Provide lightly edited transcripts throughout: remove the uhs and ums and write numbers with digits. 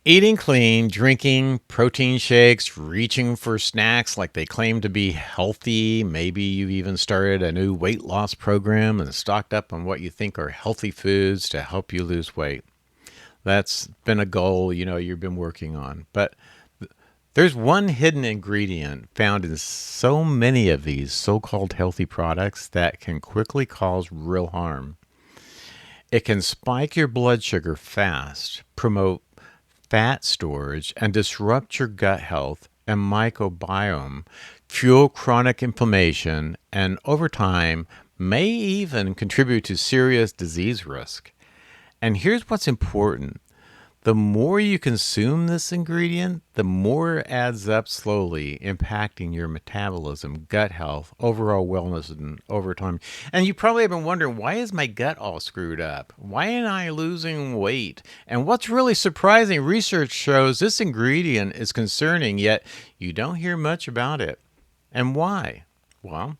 Eating clean, drinking protein shakes, reaching for snacks like they claim to be healthy. Maybe you've even started a new weight loss program and stocked up on what you think are healthy foods to help you lose weight. That's been a goal, you've been working on. But there's one hidden ingredient found in so many of these so-called healthy products that can quickly cause real harm. It can spike your blood sugar fast, promote fat storage, and disrupt your gut health and microbiome, fuel chronic inflammation, and over time may even contribute to serious disease risk. And here's what's important: the more you consume this ingredient, the more it adds up slowly, impacting your metabolism, gut health, overall wellness, and over time. And you probably have been wondering, why is my gut all screwed up? Why am I losing weight? And what's really surprising, research shows this ingredient is concerning, yet you don't hear much about it. And why? Well,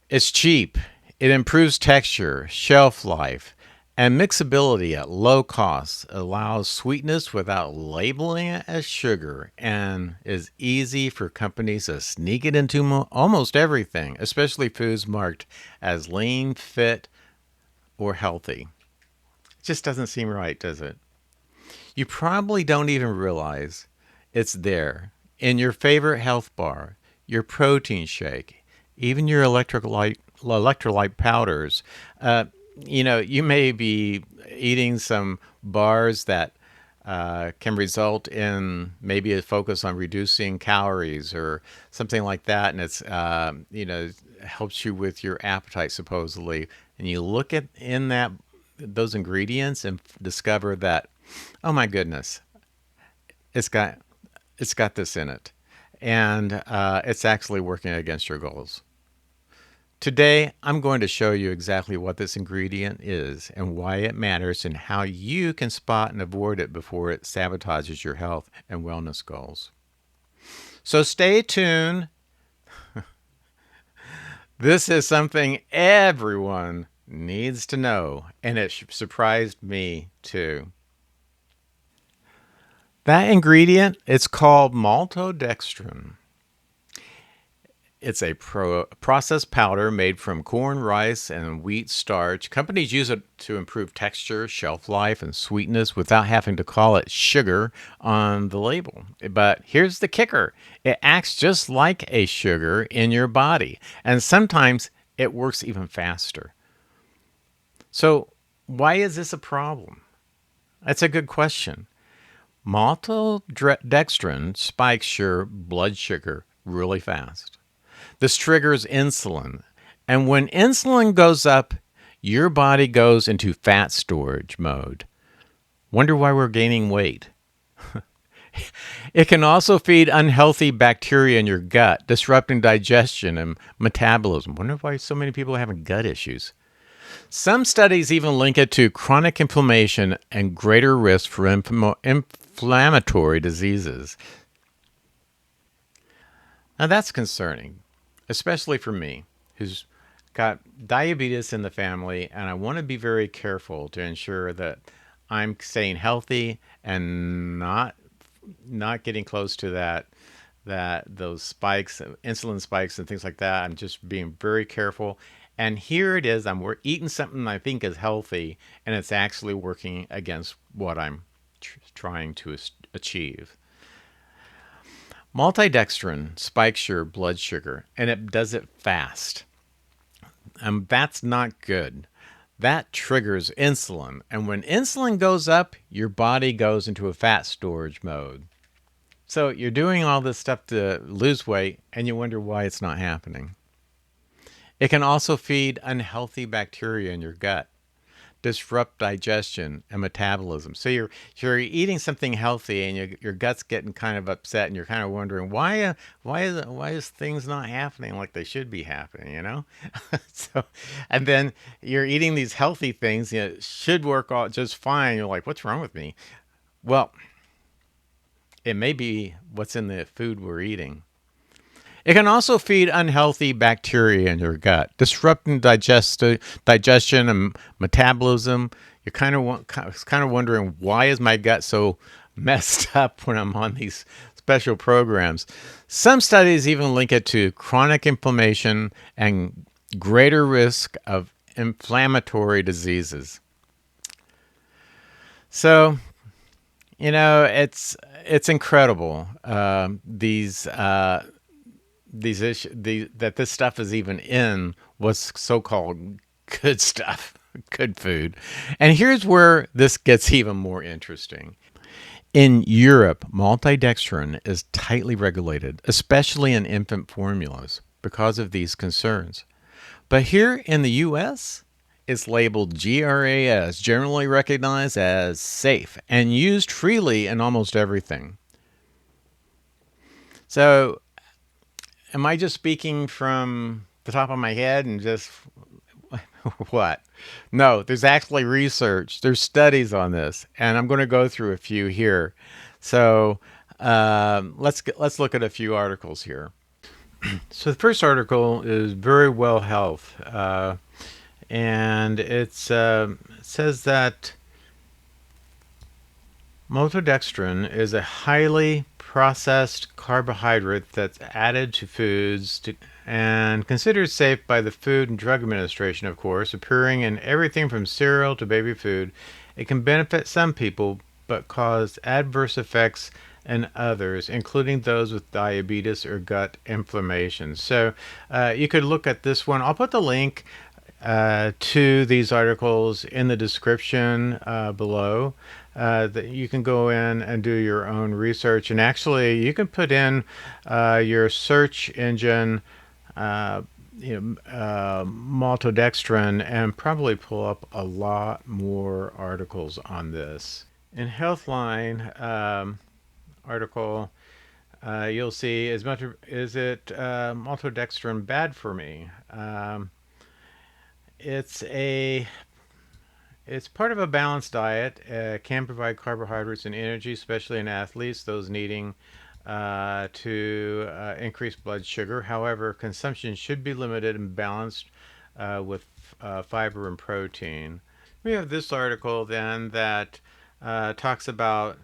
it's cheap. It improves texture, shelf life, and mixability at low cost, allows sweetness without labeling it as sugar, and is easy for companies to sneak it into almost everything, especially foods marked as lean, fit, or healthy. It just doesn't seem right, does it? You probably don't even realize it's there in your favorite health bar, your protein shake, even your electrolyte powders. You may be eating some bars that can result in maybe a focus on reducing calories or something like that, and helps you with your appetite supposedly. And you look at in that those ingredients and discover that, oh my goodness, it's got it's got this in it, and it's actually working against your goals. Today, I'm going to show you exactly what this ingredient is and why it matters and how you can spot and avoid it before it sabotages your health and wellness goals. So stay tuned. This is something everyone needs to know, and it surprised me too. That ingredient, it's called maltodextrin. It's a processed powder made from corn, rice, and wheat starch. Companies use it to improve texture, shelf life, and sweetness without having to call it sugar on the label. But here's the kicker: it acts just like a sugar in your body, and sometimes it works even faster. So, why is this a problem? That's a good question. Maltodextrin spikes your blood sugar really fast. This triggers insulin. And when insulin goes up, your body goes into fat storage mode. Wonder why we're gaining weight. It can also feed unhealthy bacteria in your gut, disrupting digestion and metabolism. Wonder why so many people are having gut issues. Some studies even link it to chronic inflammation and greater risk for inflammatory diseases. Now that's concerning, especially for me, who's got diabetes in the family, and I want to be very careful to ensure that I'm staying healthy and not getting close to those spikes, insulin spikes and things like that. I'm just being very careful. And here it is, we're eating something I think is healthy, and it's actually working against what I'm trying to achieve. Maltodextrin spikes your blood sugar, and it does it fast. And that's not good. That triggers insulin. And when insulin goes up, your body goes into a fat storage mode. So you're doing all this stuff to lose weight, and you wonder why it's not happening. It can also feed unhealthy bacteria in your gut, disrupt digestion and metabolism. So you're eating something healthy, and your gut's getting kind of upset, and you're kind of wondering why is things not happening like they should be happening. So, and then you're eating these healthy things, it should work all just fine. You're like, what's wrong with me? Well, it may be what's in the food we're eating. It can also feed unhealthy bacteria in your gut, disrupting digestion and metabolism. You're kind of wondering, why is my gut so messed up when I'm on these special programs? Some studies even link it to chronic inflammation and greater risk of inflammatory diseases. So, it's incredible, that this stuff is even in what's so-called good stuff, good food. And here's where this gets even more interesting. In Europe, maltodextrin is tightly regulated, especially in infant formulas, because of these concerns. But here in the US, it's labeled GRAS, generally recognized as safe, and used freely in almost everything. So, am I just speaking from the top of my head and just what? No, there's actually research. There's studies on this, and I'm going to go through a few here. So let's look at a few articles here. So the first article is Very Well Health, and it says that maltodextrin is a highly processed carbohydrate that's added to foods and considered safe by the Food and Drug Administration, of course, appearing in everything from cereal to baby food. It can benefit some people but cause adverse effects in others, including those with diabetes or gut inflammation. So you could look at this one. I'll put the link to these articles in the description below. That you can go in and do your own research, and actually you can put in your search engine, maltodextrin, and probably pull up a lot more articles on this. In Healthline article, you'll see, is maltodextrin bad for me? It's a It's part of a balanced diet. Can provide carbohydrates and energy, especially in athletes, those needing to increase blood sugar. However, consumption should be limited and balanced with fiber and protein. We have this article then that talks about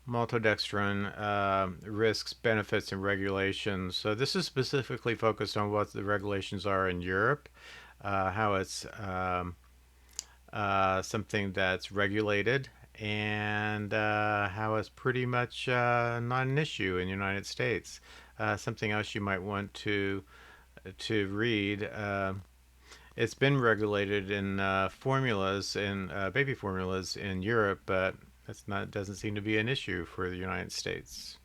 maltodextrin risks, benefits, and regulations. So this is specifically focused on what the regulations are in Europe, how it's something that's regulated, and how it's pretty much not an issue in the United States. Something else you might want to read. It's been regulated in formulas, in baby formulas in Europe, but that's not doesn't seem to be an issue for the United States.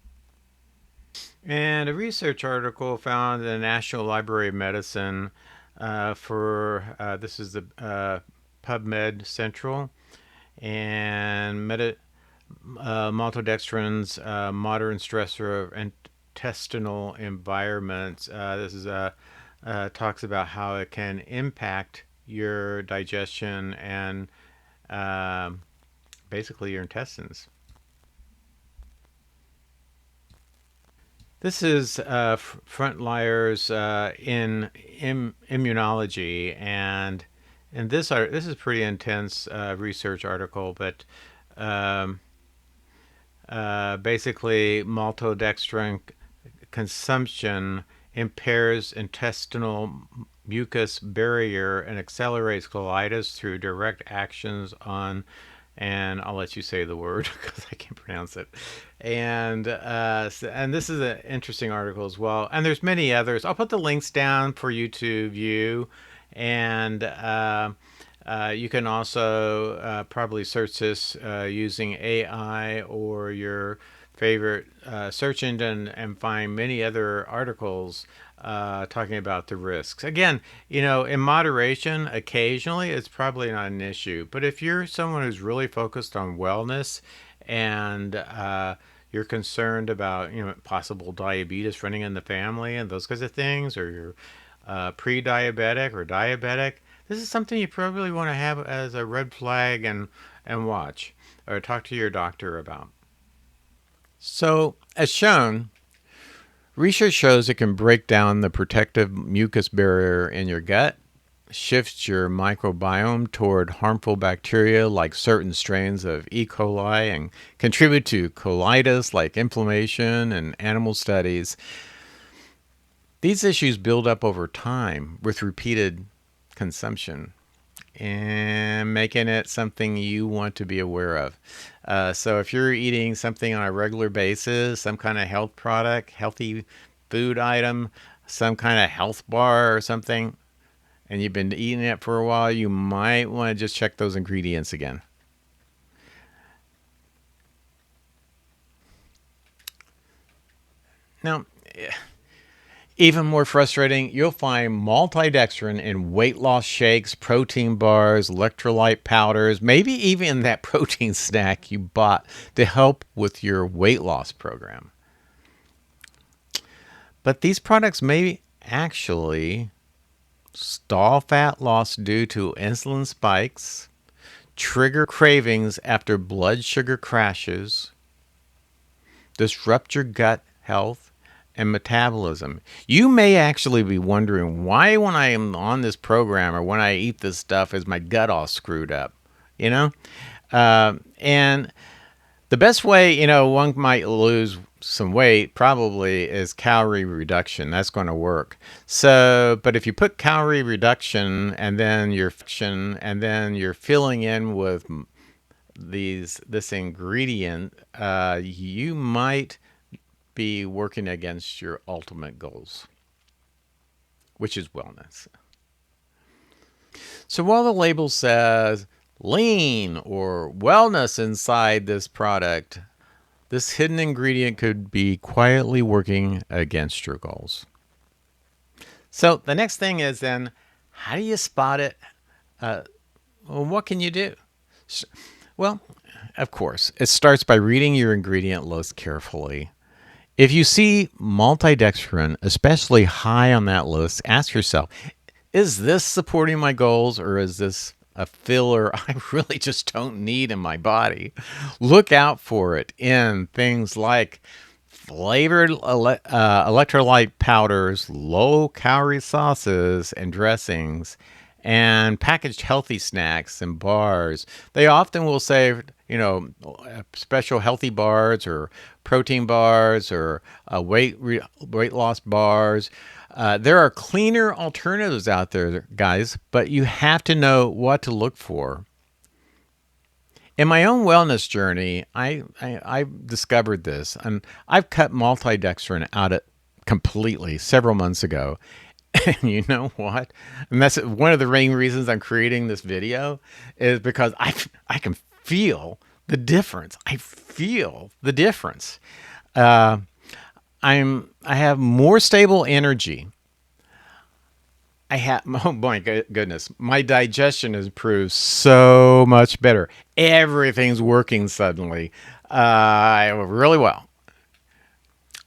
And a research article found in the National Library of Medicine this is the PubMed Central, and maltodextrin's modern stressor of intestinal environment. This is talks about how it can impact your digestion and basically your intestines. This is Frontliers in immunology, and this is a pretty intense research article, but um, basically maltodextrin consumption impairs intestinal mucus barrier and accelerates colitis through direct actions on, and I'll let you say the word because I can't pronounce it. And this is an interesting article as well. And there's many others. I'll put the links down for you to view, and you can also probably search this using AI or your favorite search engine and find many other articles talking about the risks. Again, in moderation, occasionally it's probably not an issue. But if you're someone who's really focused on wellness and you're concerned about possible diabetes running in the family and those kinds of things, or you're pre-diabetic or diabetic, this is something you probably want to have as a red flag and watch or talk to your doctor about. So, as shown, research shows it can break down the protective mucus barrier in your gut, shifts your microbiome toward harmful bacteria like certain strains of E. coli and contribute to colitis like inflammation and animal studies. These issues build up over time with repeated consumption and making it something you want to be aware of. So if you're eating something on a regular basis, some kind of health product, healthy food item, some kind of health bar or something, and you've been eating it for a while, you might want to just check those ingredients again. Now, even more frustrating, you'll find maltodextrin in weight loss shakes, protein bars, electrolyte powders, maybe even that protein snack you bought to help with your weight loss program. But these products may actually stall fat loss due to insulin spikes, trigger cravings after blood sugar crashes, disrupt your gut health, and metabolism. You may actually be wondering why, when I am on this program or when I eat this stuff, is my gut all screwed up? You know? And the best way, one might lose some weight probably is calorie reduction. That's going to work. So, but if you put calorie reduction and then you're filling in with this ingredient, you might be working against your ultimate goals, which is wellness. So while the label says lean or wellness inside this product, this hidden ingredient could be quietly working against your goals. So the next thing is then, how do you spot it? What can you do? Well, of course, it starts by reading your ingredient list carefully. If you see maltodextrin, especially high on that list, ask yourself, is this supporting my goals, or is this a filler I really just don't need in my body? Look out for it in things like flavored electrolyte powders, low-calorie sauces and dressings, and packaged healthy snacks and bars. They often will say, special healthy bars or protein bars or weight loss bars. There are cleaner alternatives out there, guys, but you have to know what to look for. In my own wellness journey, I discovered this, and I've cut maltodextrin out completely several months ago. And you know what? And that's one of the main reasons I'm creating this video, is because I can feel the difference. I feel the difference. I have more stable energy. Oh my goodness, my digestion has improved so much better. Everything's working suddenly, really well.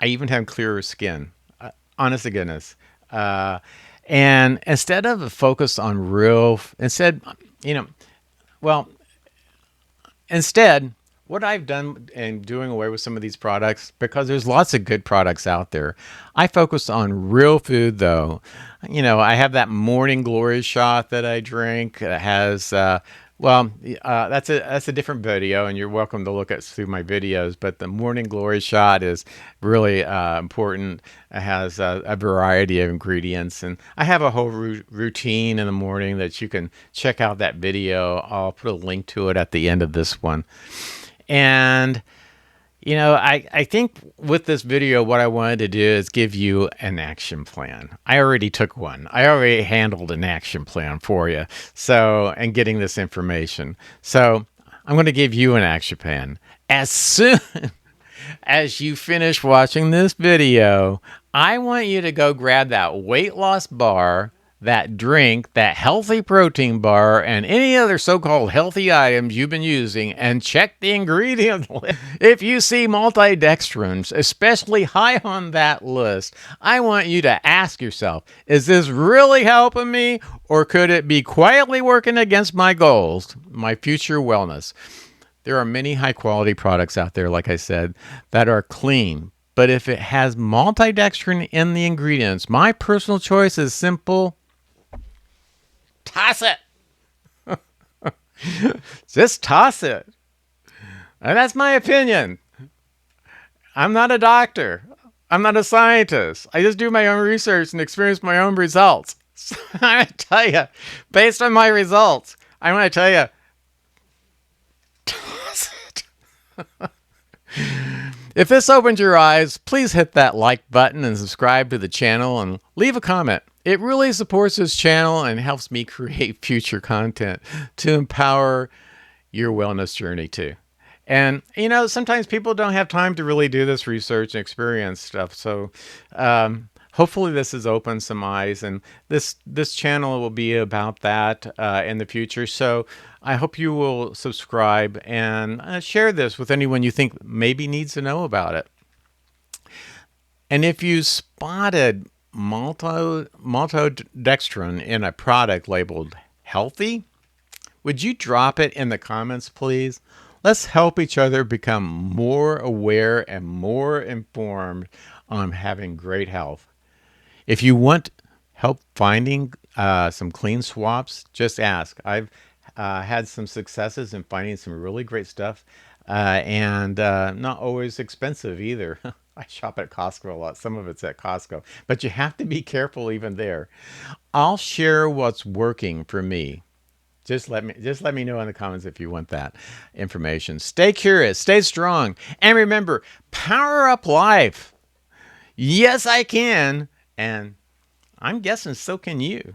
I even have clearer skin. Honest to goodness. And instead of a focus on instead, what I've done in doing away with some of these products, because there's lots of good products out there, I focus on real food, though. I have that morning glory shot that I drink that has, that's a different video, and you're welcome to look through my videos. But the morning glory shot is really important. It has a variety of ingredients, and I have a whole routine in the morning that you can check out that video. I'll put a link to it at the end of this one. And I think with this video, what I wanted to do is give you an action plan. I already took one. I already handled an action plan for you. And getting this information. So I'm going to give you an action plan. As soon as you finish watching this video, I want you to go grab that weight loss bar, that drink, that healthy protein bar, and any other so-called healthy items you've been using, and check the ingredient list. If you see maltodextrins, especially high on that list, I want you to ask yourself, is this really helping me, or could it be quietly working against my goals, my future wellness? There are many high-quality products out there, like I said, that are clean. But if it has maltodextrin in the ingredients, my personal choice is simple: Toss it. Just toss it. And that's my opinion. I'm not a doctor. I'm not a scientist. I just do my own research and experience my own results. So I'm going to tell you, based on my results, I'm going to tell you, toss it. If this opened your eyes, please hit that like button and subscribe to the channel and leave a comment. It really supports this channel and helps me create future content to empower your wellness journey too. And, sometimes people don't have time to really do this research and experience stuff. So hopefully this has opened some eyes, and this channel will be about that in the future. So I hope you will subscribe and share this with anyone you think maybe needs to know about it. And if you spotted maltodextrin in a product labeled healthy, would you drop it in the comments, please? Let's help each other become more aware and more informed on having great health. If you want help finding some clean swaps, just ask. I've had some successes in finding some really great stuff and not always expensive either. I shop at Costco a lot. Some of it's at Costco, but you have to be careful even there. I'll share what's working for me. Just let me know in the comments if you want that information. Stay curious, stay strong, and remember, power up life. Yes, I can, and I'm guessing so can you.